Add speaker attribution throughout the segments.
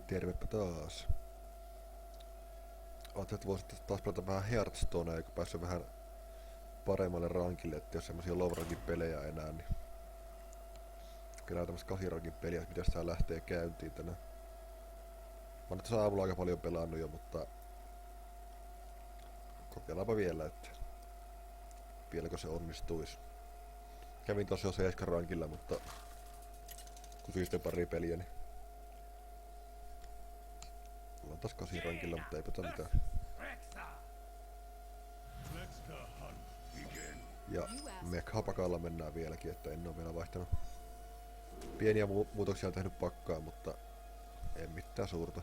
Speaker 1: Tervepä taas. Ajattelin, että voisin taas pelata vähän Hearthstonea, kun päässyt vähän paremmalle rankille, että jos semmosia low rankin pelejä enää, niin kyllä tämmöstä 8 rankin peliä, että mitäs tää lähtee käyntiin tänään. Mä oon nyt tässä aamulla aika paljon pelannut jo, mutta kokeillaanpa vielä, että vieläkö se onnistuis. Kävin tossa jo 7 rankilla, mutta kun sitten pari peliä, niin ollaan taas 8 rankilla, mutta eipä tää mitään. Ja Mekhapakalla mennään vieläkin, että en oo vielä vaihtanut. Pieniä muutoksia on tehnyt pakkaan, mutta en mitään suurta.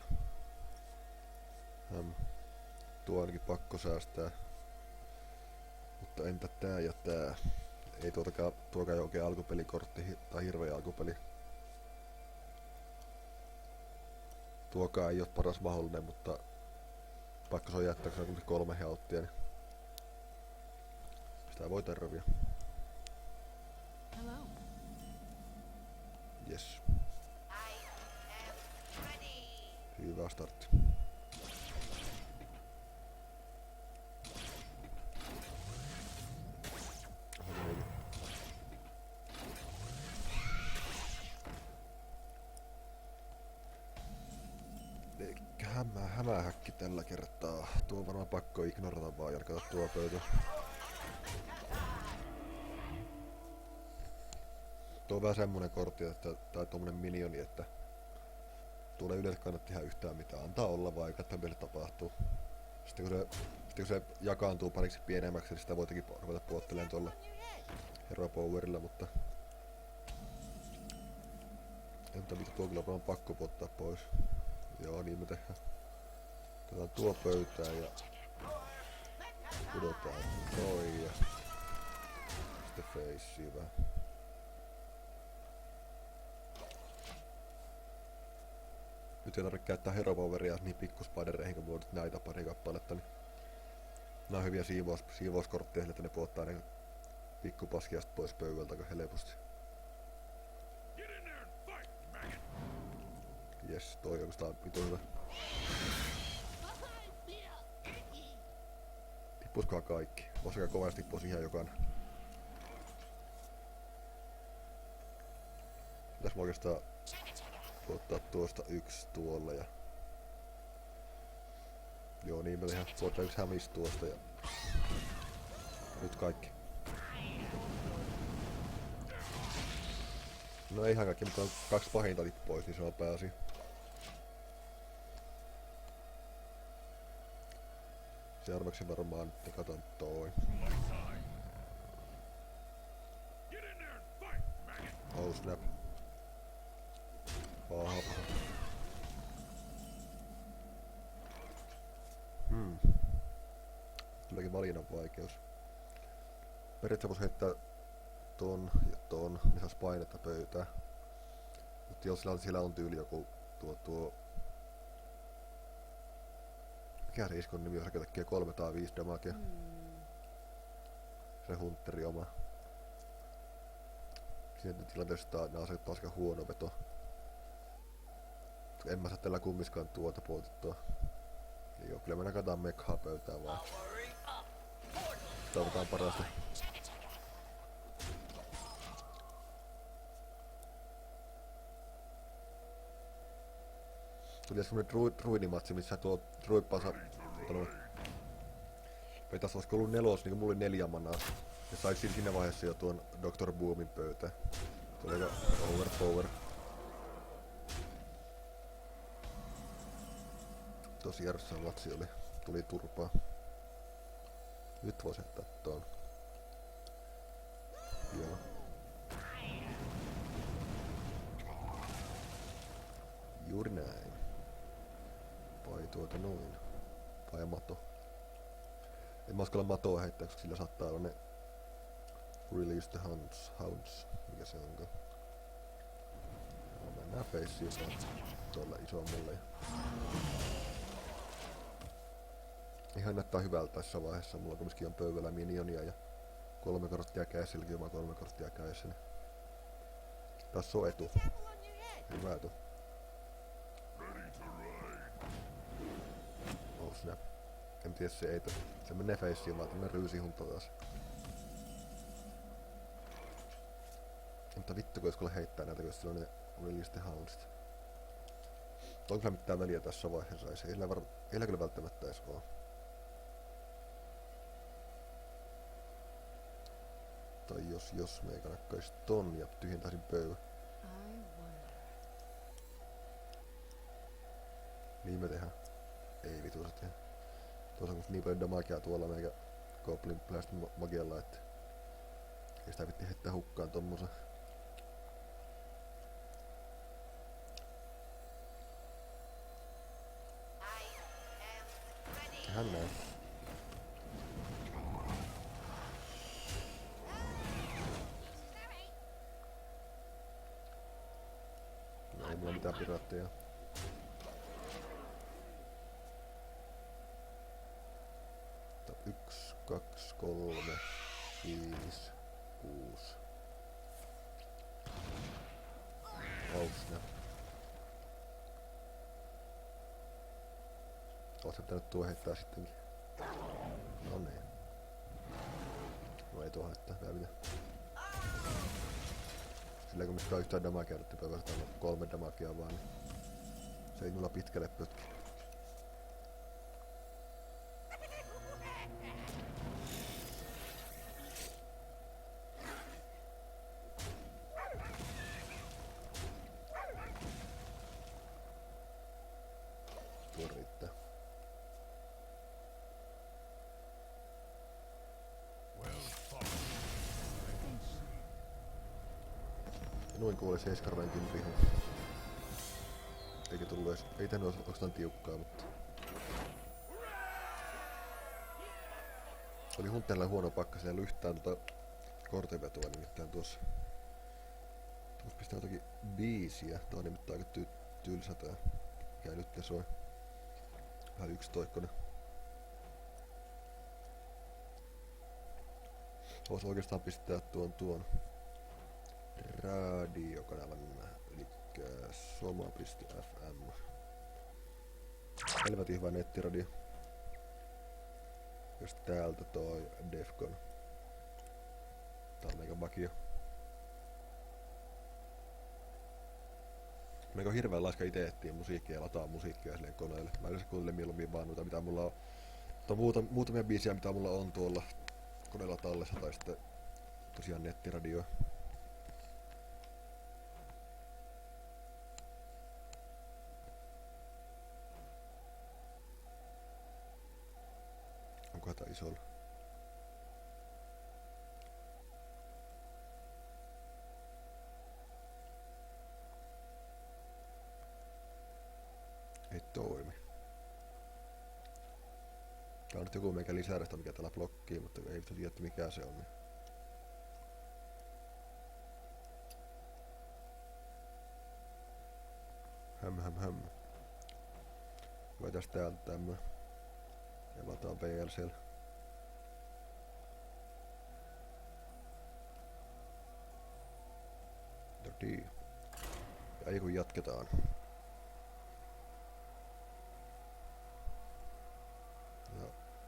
Speaker 1: Tuo ainakin pakko säästää. Mutta entä tää ja tää? Ei tuokaan oikein alkupelikortti tai hirveä alkupeli. Tuokaan ei oo paras mahdollinen, mutta pakko se on jättää, kun se on 3 healttia, niin sitä voi tervia. Yes. Hyvä startti. Hämähäkki tällä kertaa. Tuo on varmaan pakko ignorata vaan jalkata tuo pöytä. Tuo on vähän semmonen kortti, tai tommonen minioni, että tuolle yleensä kannattaa tehdä yhtään mitään. Antaa olla vaan, eikä meille tapahtuu. Sitten kun se jakaantuu pariksi pienemmäksi, niin sitä voi jotenkin ruveta puottelemaan tuolla Hero Powerilla, mutta entä mitä tuo kyllä on pakko ottaa pois. Joo, niin me tehdään. Otetaan tuo pöytään ja pudotaan toi ja sitten faceen vähän. Nyt ei tarvitse käyttää Hero Poweria niin pikkuspidereihin, kun muodot näitä pari kappaletta, niin nää on hyviä siivouskortteja, että ne puottaa ne pikkupaskiasta pois pöydältä aika helposti. Jes, toi on oikeastaan vitun hyvä. Tippuskohan kaikki. Voisi aika kovasti tippua ihan jokainen. Pitäis mä oikeastaan ottaa tuosta 1 tuolla ja joo niin, mä tehdään tuota 1 hämis tuosta ja nyt kaikki. No ei ihan kaikki, mutta on 2 pahinta tippu pois, niin se on pääasia. Seuraavaksi varmaan katon toi. Oh snap. Paha. Kylläkin valinnan vaikeus. Periaatteessa vois heittää ton ja ton, niin saas painetta pöytään. Mutta jos siellä on tyyli joku tuo mikä se iskon nimi on, se tekee 3 tai 5 damagea. Se hunteri oma. Siinä tilanteessa nää aseet taas aika huono veto. En mä saa tällä kummiskaan tuota puotettua. Joo, kyllä me nakataan mekhaa pöytään vaan. Toivotaan parasta. Tuli semmonen druidimatsi, missä tuo druidpansa vetäs olisiko ollut 4, niin mulla oli 4 manaa. Ja sai siinä vaiheessa jo tuon Dr. Boomin pöytään. Tuli aika overpower. Tosi järjessä matsi oli. Tuli turpaa. Nyt vois jättää tuon. Joo. Juuri näin. Vai tuota noin. Vai mato. En mä uskalla matoa heittää, koska sillä saattaa olla ne Release the Hounds. Mikä se onkaan. No, mennään faceen vaan tuolla isommalle. Ihan näyttää hyvältä tässä vaiheessa. Mulla kumminkin on pöydällä minionia ja 3 korttia kädessä, silläkin on 3 korttia kädessä. Tässä on etu. Hyvä etu. snap. En tiedä se ei se menee feissiin vaan tämmönen ryysihunta taas. Mutta vittu kun jos heittää näitä, jos sillä on ne Release the Houndsit. Onko mitään väliä tässä vaiheessa? Ei sillä kyllä välttämättä edes oo. Tai jos meikä nakkaisi ton ja tyhjentäisin pöydän. Niin me tehdään. Ei vitu se tehdä. Tuossa on niin paljon damagea tuolla meikä Goblin Blast magialla, että ei sitä vitti heittää hukkaan tommosen. Hän näin. No ei mulla mitään piraatteja. Mutta 1, 2, 3, 5, 6. Ausna. Ootko pitänyt tuo heittää sittenkin? No niin. No ei tuo haittaa vielä mitään. Sillä kun me saa yhtään damagea, että pelkästään 3 damagea vaan, niin se ei mulla pitkälle pötki. Tuo riittää. Noin kuoli 7 rankin pihu. Eikä tullu edes, ei tehnyt oikeastaan tiukkaa, mutta oli Hunterilla huono pakka siellä yhtään kortenvetoa nimittäin tuossa. Tuossa pistää jotakin biisiä, tää on nimittäin aika tylsä tää. Mikä nyt ne soi. Vähän yksitoikkonen. Vois oikeastaan pistää tuon radiokanavan, elikkä soma.fm. Helvetin hyvä nettiradio. Jos täältä toi Defcon. Tää on meikä vakio. Meikä on hirveen laiska ite etsiä musiikkia ja lataa musiikkia silleen koneelle. Mä yleensä kuuntelen mieluummin vaan noita mitä mulla on. Muutamia biisiä mitä mulla on tuolla koneella tallessa tai sitten tosiaan nettiradio. Onkohan tää isolla? Ei toimi. Tää on nyt joku meikä lisärästä mikä täällä blokkii, mutta ei vittu tiedä mikä se on. Höm. Voitais täältä tämmö. Ja lataan PLC:llä. Nodii. Ja ei kun jatketaan. Ja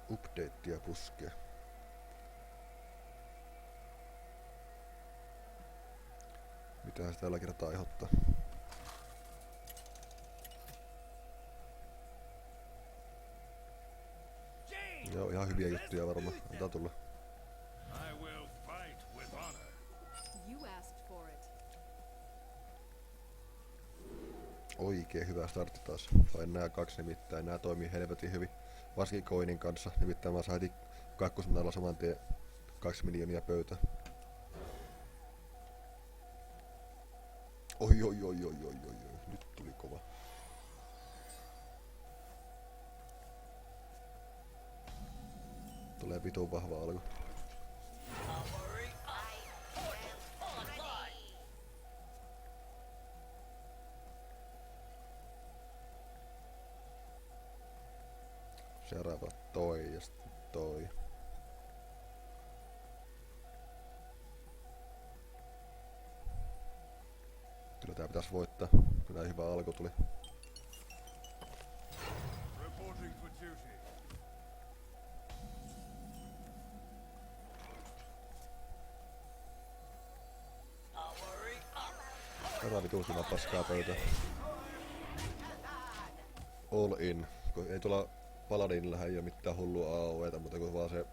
Speaker 1: updatea puskee. Mitähän se tällä kertaa aiheuttaa? Joo, ihan hyviä juttuja varmaan. Antaa tulla. Oikein hyvä startti taas. Sain nää 2 nimittäin. Nää toimii helvetin hyvin. Varsinkin Coinin kanssa. Nimittäin mä sain kakkosnalla saman tien 2 miljoonia pöytä. Oi. Nyt tuli kova. Tulee vitun vahva alku. Seuraava toi ja sitten toi. Kyllä tää pitäis voittaa. Kyllä hyvä alku tuli.
Speaker 2: Reporting for duty.
Speaker 1: Älä vituusina paskaa pöytä. All in. Ei tuolla Paladinillähän ei oo mitään hullua AOEta, mutta kun vaan se...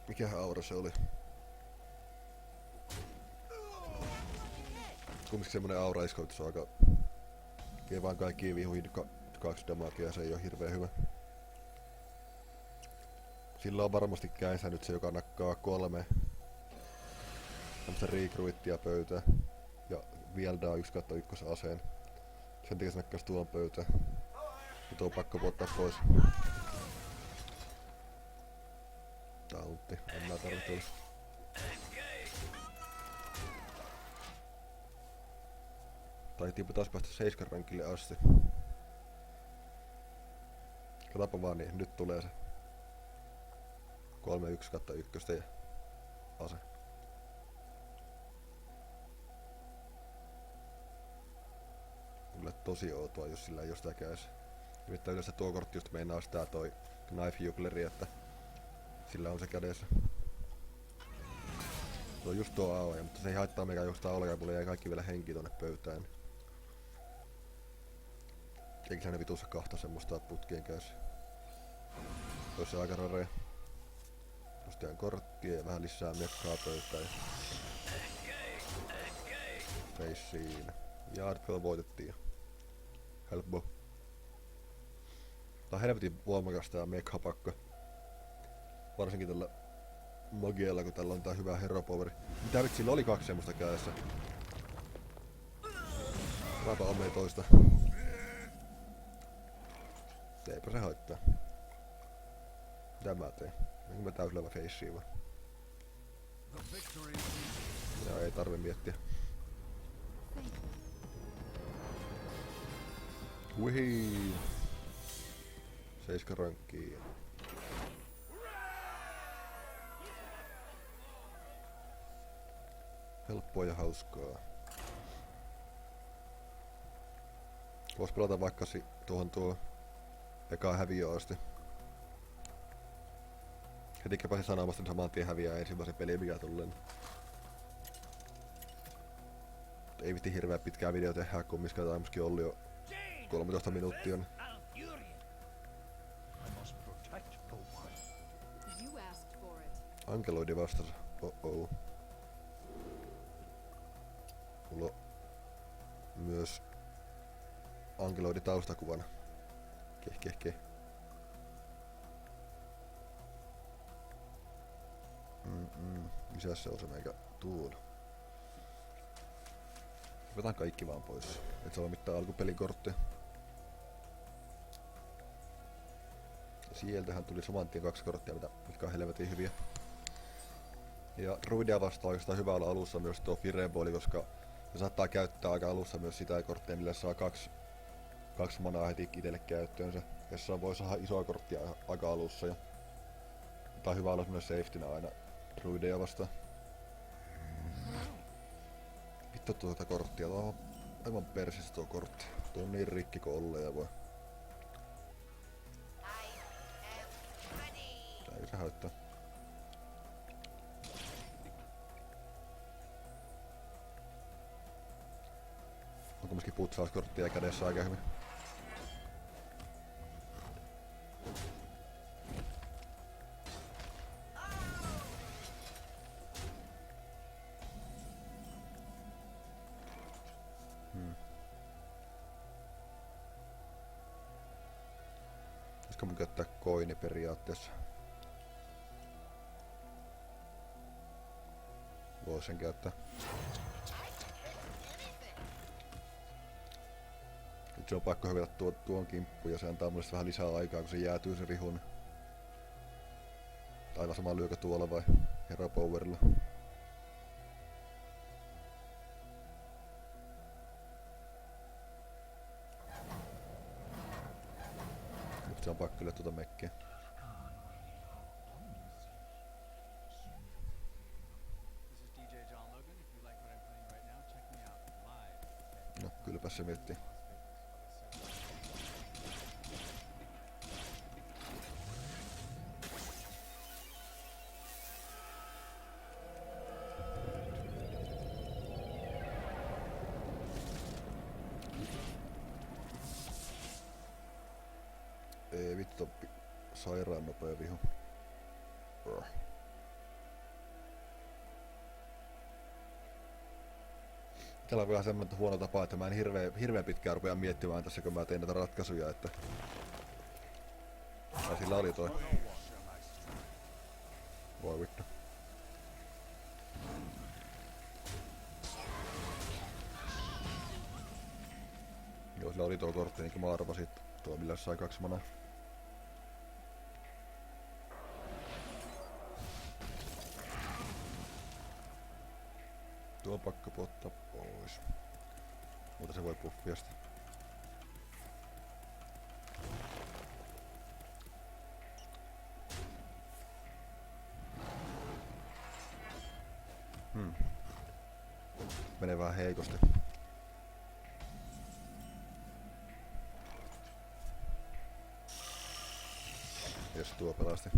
Speaker 1: Mikähän aura se oli? Kumminkin semmonen aura iskoitus on aika... Vie vaan kaikkiin vihuihin 2 damagea ja se ei oo hirveen hyvä. Sillä on varmasti käinsä nyt se, joka nakkaa 3 tämmöstä recruittia pöytään. Ja vieldaa 1/1 aseen. Sen takia se nakkaisi tuon pöytään. Nyt on pakko vuottaa pois. Tauntti, en mä tarvitse. Taitiinpa taas päästä 7 rankille asti. Katsotaanpa vaan niin, nyt tulee se 3/1/1 ja ase. Kyllä tosi outoa, jos sillä ei oo sitä kädessä. Nimittäin yleensä tuo kortti just meinaa sitä toi Knife Juggleri, että sillä on se kädessä. Se on just tuo AOE, mutta se ei haittaa mikä juostaa olkaa, mulla jäi kaikki vielä henki tonne pöytään. Eikä se ne vitussa 2 semmoista putkien kädessä. Tois se aika rareja. Nostetaan korttia ja vähän lisää mekkaa pöytään. Feissiin. Yardfell voitettiin. Helppo. Tää on helvetin voimakasta ja mekhapakka. Varsinkin tällä Magiella, kun tällä on tää hyvä hero poweri. Mitä vitsi, sillä oli 2 semmoista kädessä. Raapa omei toista. Eipä se haittaa. Mitä mä teen? Onko mä täyslevä feissiin vaan? Ja ei tarvi miettiä. Wihii! 7 rankkiin. Helppoa ja hauskaa. Vois pelata vaikka tuo eka häviö asti. Hetikä pääsin sanomasta, niin saman tien häviää ensimmäisen pelin mikä tulleen. Ei vitti hirveän pitkää video tehdä, kumminkaan taimuskin oli jo 13 minuuttia. Niin. Ankeloidi vastasi. Oh. Mulla on myös ankeloidi taustakuvana. Keh. Misäs se on se meikä tuolla? Otetaan kaikki vaan pois. Et se ole mitään alkupelikortteja. Ja sieltähän tuli saman tien 2 korttia, mitkä on helvetin hyviä. Ja Druidia vastaan oikeastaan hyvä olla alussa myös tuo Fireball, koska se saattaa käyttää aika alussa myös sitä korttia, millä saa 2 manaa heti itselle käyttöönsä. Jossa voi saada isoa korttia aika alussa. Ja tää on hyvä olla myös safetynä aina Druidia vastaan. Vittu tuota korttia, tuo on aivan persis tuo kortti. Tuo on niin rikki kuin olleen voi. Tää ei se haittaa. On kumminkin putsauskorttia kädessä aika hyvin. Olisiko mun käyttää koini periaatteessa? Vois sen käyttää. Nyt se on pakko hyvätä tuon kimppuun ja se antaa mulle vähän lisää aikaa, kun se jäätyy se rihun. Aivan sama lyökö tuolla vai Hero Powerilla. Nyt se on pakko lyödä tuota mekkiä. No, kylläpä se miettii. sairaan nopea vihu. Täällä on vähän semmoinen huono tapa, että mä en hirveän pitkään rupea miettimään tässä, kun mä teen näitä ratkaisuja, että... Ja sillä oli toi. Voi vittu. Joo, sillä oli tuo kortti, niin kuin mä arvasin, tuo millä sai 2 manaa. Tuo on pakko pottaa pois. Mutta se voi puffia sitä. Menee vähän heikosti. Jos tuo pelasti.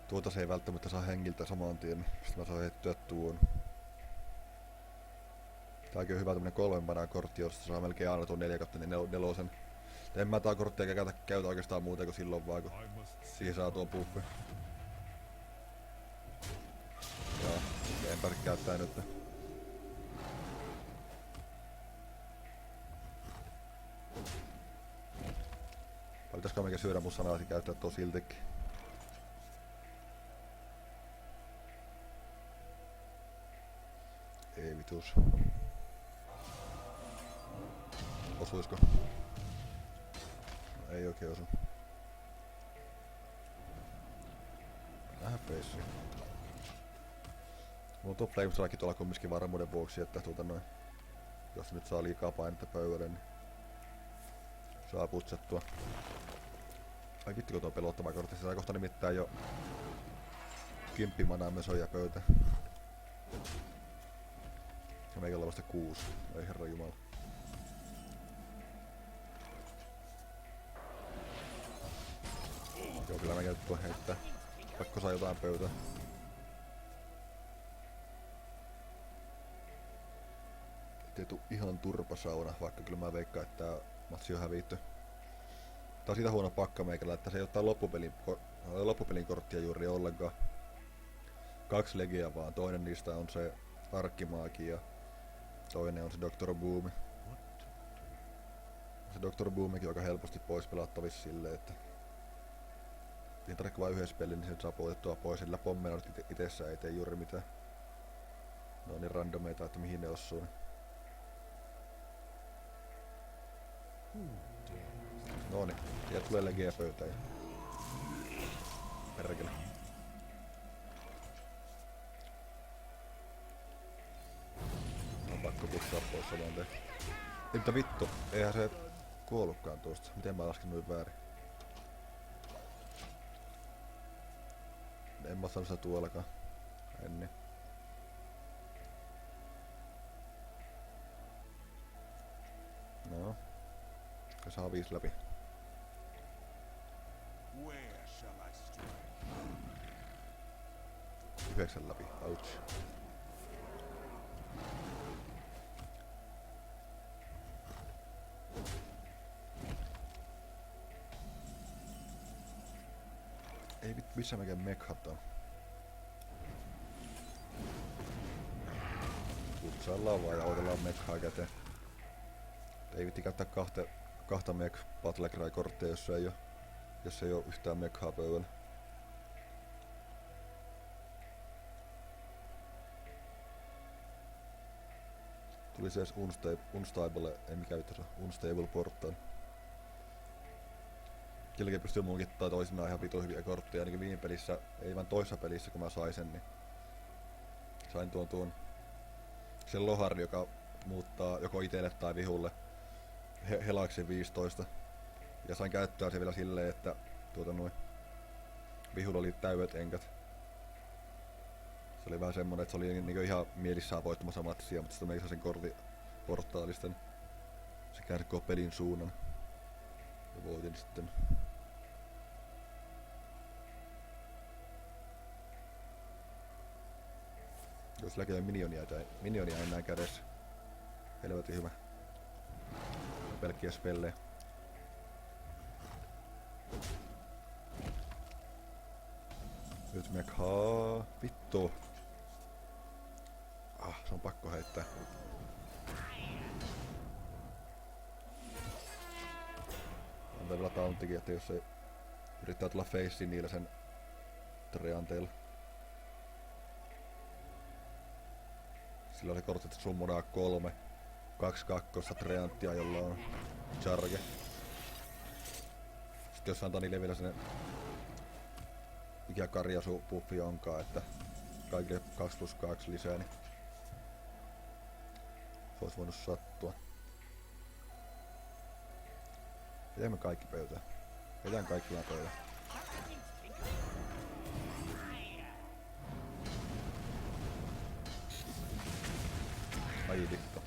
Speaker 1: Tuota se ei välttämättä saa hengiltä saman tien, niin sitten mä saan heittyä tuon. Tääkin on hyvä tämmönen 3 manan kortti, josta saa melkein aina tuon 4/4. En mä tää korttia käytä oikeastaan muuten kuin silloin vaan, kun siihen saa tuon buffin. Joo, en pääse käyttää nyt. Pitäisikö mikä syödä mun sanasi käyttää tuon siltikin. Ei vitus. Osuisko? No, ei oikein osu. Vähän peissi. Mulla on tuo Flamestrike tuolla kumminkin varmuuden vuoksi, että noin. Jos nyt saa liikaa painetta pöydälle, niin saa putsattua. Ai vittu kun tuo pelottava kortti, se saa kohta nimittäin jo 10 manaa mesoja pöytä. Ja meikällä on vasta 6. Ei herra jumala. Joo, kyllä mä käytän tuon heittää. Pakko saa jotain pöytää. Ettei tuu ihan turpasauna, vaikka kyllä mä veikkaan, että tää matsi on hävitty. Tää on siitä huono pakka meikällä, että se ei ottaa loppupelin korttia juuri ollenkaan. 2 legiä vaan, toinen niistä on se arkkimaagi ja toinen on se Dr. Boom. Se Dr. Boomikin on aika helposti pois pelattavissa silleen, että niin tarvitse vain yhdessä pelin, niin sen saa poitettua pois. Sillä pommeilla itessä ei tee juuri mitään. Ne on niin randomeita, että mihin ne osuu. Noniin, sieltä tulee legeä pöytään ja... Perkele. On pakko pussaa pois samaan tein. Mitä vittu, eihän se kuollutkaan tuosta. Miten mä lasken noin väärin? En mä saanut sitä tuollakaan. Ennen. No. Se saa 5 läpi. 9 läpi. Ouch. Ei vittu, missä mäkään mekhat on? Putsaillaan vaan ja odotellaan mekhaa käteen. Ei vitti käyttää kahta mek Battlecry korttia, jos ei oo yhtään mekhaa pöydällä. Tuli se edes unstable, ei mikä vittu se unstable portal. Kylläkin pystyy munkittaa toisinaan ihan vitu hyviä kortteja, ainakin viime pelissä, ei vaan toisessa pelissä kun mä sain sen, niin sain tuon sen lohari, joka muuttaa joko itelle tai vihulle helaksi 15. Ja sain käyttöä se vielä silleen, että vihulla oli täydet enkät. Se oli vähän semmonen, että se oli niinku ihan mielissään voittamassa matsia, mutta sitten meikä sen kortin portaalista, niin se käänsi koko pelin suunnan. Ja voitin sitten. Jos läkee minionia enää kädessä. Helvetin hyvä. Pelkkiä spellejä. Nyt mekaa. Vittu. Se on pakko heittää. On vielä tauntikin, että jos se yrittää tulla faceen niillä sen treanteilla. Sillä oli kortti, että summonaa 3. 2 kakkosta treanttia, jolla on charge. Sitten jos antaa niille vielä sen mikä karjasu buffi onkaan, että kaikille 2+2 lisää, niin se olisi voinut sattua. Vedämme kaikki pöytään. Vedään kaikki nämä pöytään. Ai vittu.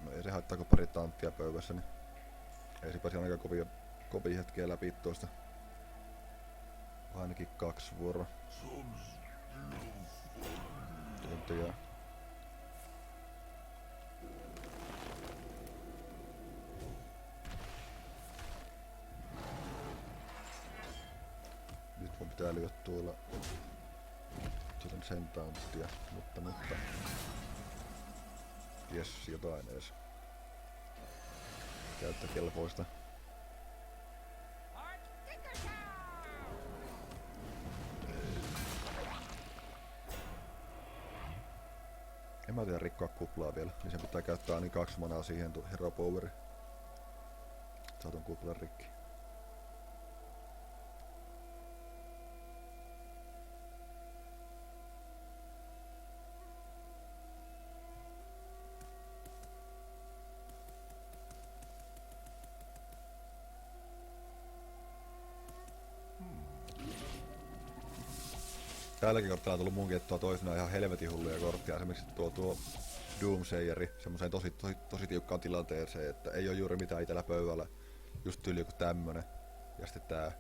Speaker 1: No ei se haittaa, kun pari tanttia pöydässä, niin ei se pääsi ainakaan kovia hetkeä läpi tuosta. Ainakin 2 vuoroa. Tuntia. Nyt mun pitää lyödä tuolla sen tauntia, mutta jes, jotain edes käyttökelpoista. En mä tiedä rikkoa kuplaa vielä, niin sen pitää käyttää aina 2 manaa siihen hero poweri. Saa ton kuplan rikki. Tälläkin kortilla on tullut munkin toisinaan ihan helvetin hulluja kortteja. Esimerkiksi tuo Doomsayeri semmoiseen tosi tiukkaan tilanteeseen, että ei oo juuri mitään itellä pöydällä. Just tyyli joku tämmönen. Ja sitten tää.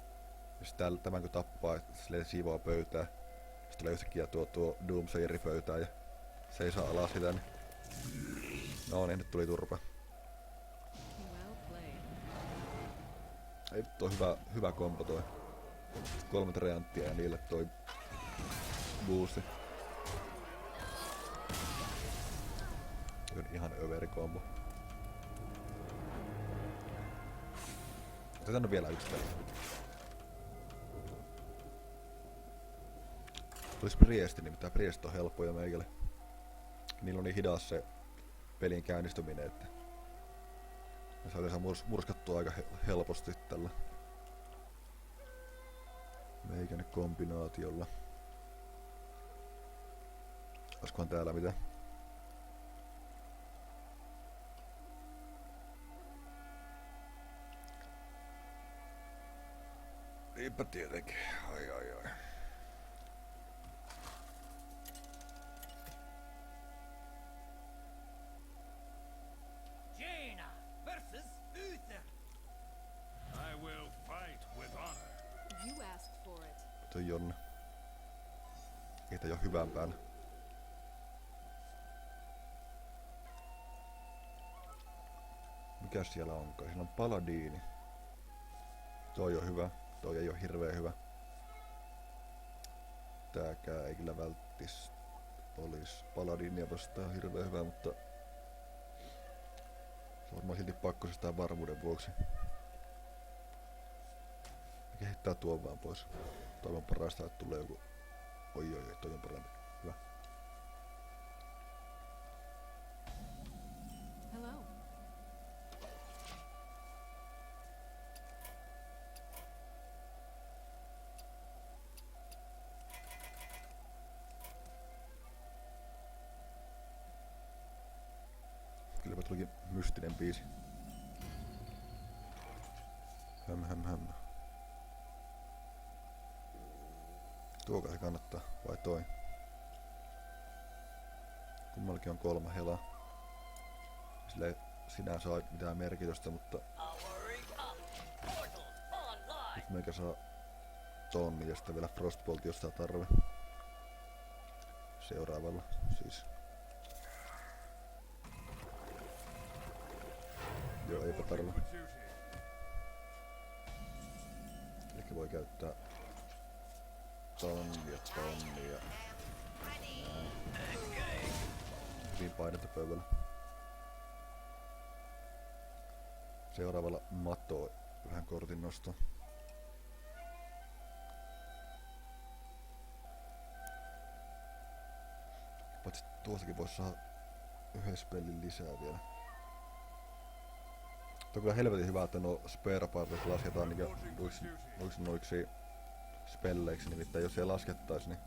Speaker 1: Ja sitten tämän kun tappaa, silleen siivoaa pöytää. Sitten tulee yhtäkkiä tuo Doomsayeri pöytään ja seisaa alas sitä. Niin. No niin, nyt tuli turpa. Ei toi hyvä kompo toi. 3 treanttia ja niille toi boosti. Ihan överi kombo. Otetaan nyt vielä yksi peli. Tulis Priesti, nimittäin Priest on helppoja meikälle. Niillä on niin hidas se pelin käynnistyminen, että ne saa yleensä murskattua aika helposti tällä meikäne kombinaatiolla. Olisikohan täällä mitä? Niinpä tietenkin. Ai.
Speaker 2: Jaina versus Uther.
Speaker 3: I will fight with honor.
Speaker 4: You asked for it.
Speaker 1: Toi Jonna. Ei tää oo hyvän päällä. Mikäs siellä onkaan? Siellä on Paladiini. Toi on hyvä. Toi ei oo hirveän hyvä. Tääkään ei kyllä välttis olis Paladiinia vastaan hirveän hyvä, mutta se on varmaan silti pakko sitä varmuuden vuoksi. Kehittää tuon vaan pois. Toivon parasta, että tulee joku. Oi, toi on parempi. Hyvä.
Speaker 4: Hello.
Speaker 1: Kylläpä tulikin mystinen biisi. Höm. Tuokaa se kannattaa, vai toi? Kummallakin on 3 helaa. Sillä ei sinänsä saa mitään merkitystä, mutta nyt meikä saa tonni ja sitten vielä Frostbolt, jos saa tarve. Seuraavalla siis. Joo, eipä tarvi.
Speaker 3: For duty.
Speaker 1: Ehkä voi käyttää tonnia. Hyvin painetta pöydällä. Seuraavalla matoo vähän kortin nosto. Paitsi tuostakin voisi saada yhden spellin lisää vielä. Tuo on kyllä helvetin hyvä, että nuo spare partit lasketaan niinku noiksi spelleiksi, nimittäin jos ei laskettais, niin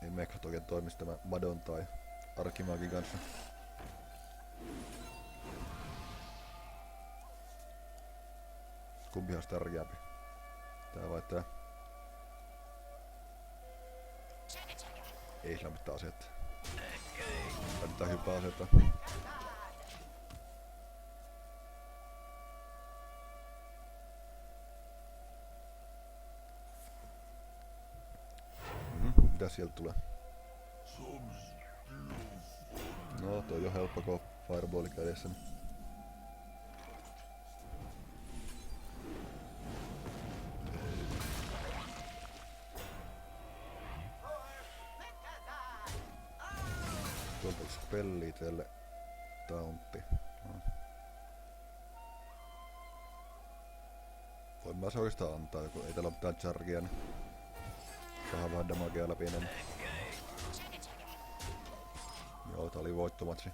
Speaker 1: ei mekhat oikein toimisi tämä Madon tai Arkimagin kanssa. Kumpihan on tärkeämpi? Tää vai tää? Ei sillä mitään asetta. Tai mitään hyvää asetta. Mitä sieltä tulee? No, toi on jo helppo, kun fireballi kädessä. Tuolta yksi pelli itselle. Tauntti. No. Voin mä se oikeastaan antaa, kun ei täällä ole mitään chargia, niin saadaan vähän damagea läpi enemmän. Joo, tää oli voittomatsi.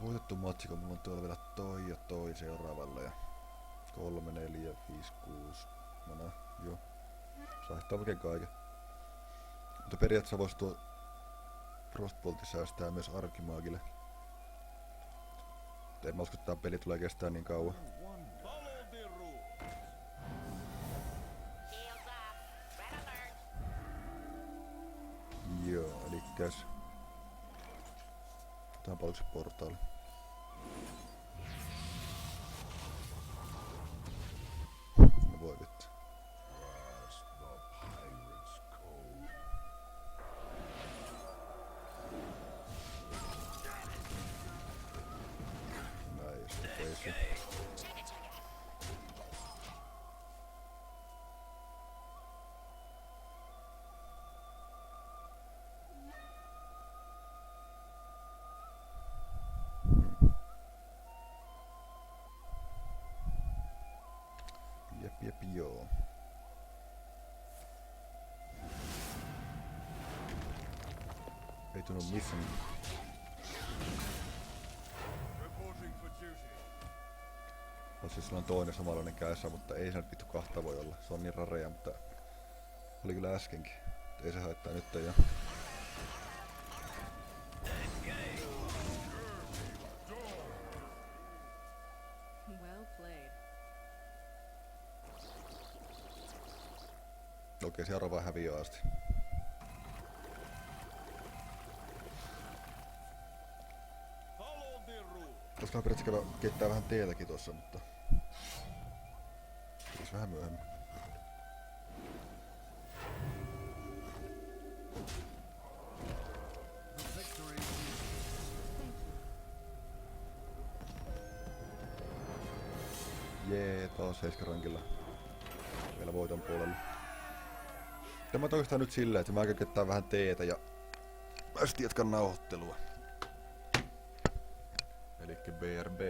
Speaker 1: Voitettu matsi, kun mulla on tuolla vielä toi ja toi seuraavalle ja 3, 4, 5, 6. Mä joo. Saihtaa oikein kaiken. Mutta periaatteessa vois tuo Frostboltti säästää myös Arkimaagille. En mä usko, että tää peli tulee kestää niin kauan.
Speaker 3: Follow the rules.
Speaker 1: Joo, elikkäs... Tää on paljon se portaali. No voi vittu. Näistä teisi. Jep, joo. Ei tunnu missään.
Speaker 3: Reporting for duty.
Speaker 1: Olisi sillä on toinen samanlainen kädessä, mutta ei se nyt vittu kahta voi olla. Se on niin rareja, mutta oli kyllä äskenkin. Ei se haittaa nyt ja...
Speaker 4: Well played.
Speaker 1: Okei, seuraava häviö asti.
Speaker 3: Follow the rules.
Speaker 1: Koska periaatteessa käydä keittää vähän teetäkin tossa, mutta... Siis vähän myöhemmin. Jee, taas 7 rankilla. Vielä voiton puolelle. Tämä oikeastaan nyt silleen, että mä käyn keittää vähän teetä ja... Mä sitten jatkan nauhoittelua. Elikkä BRB.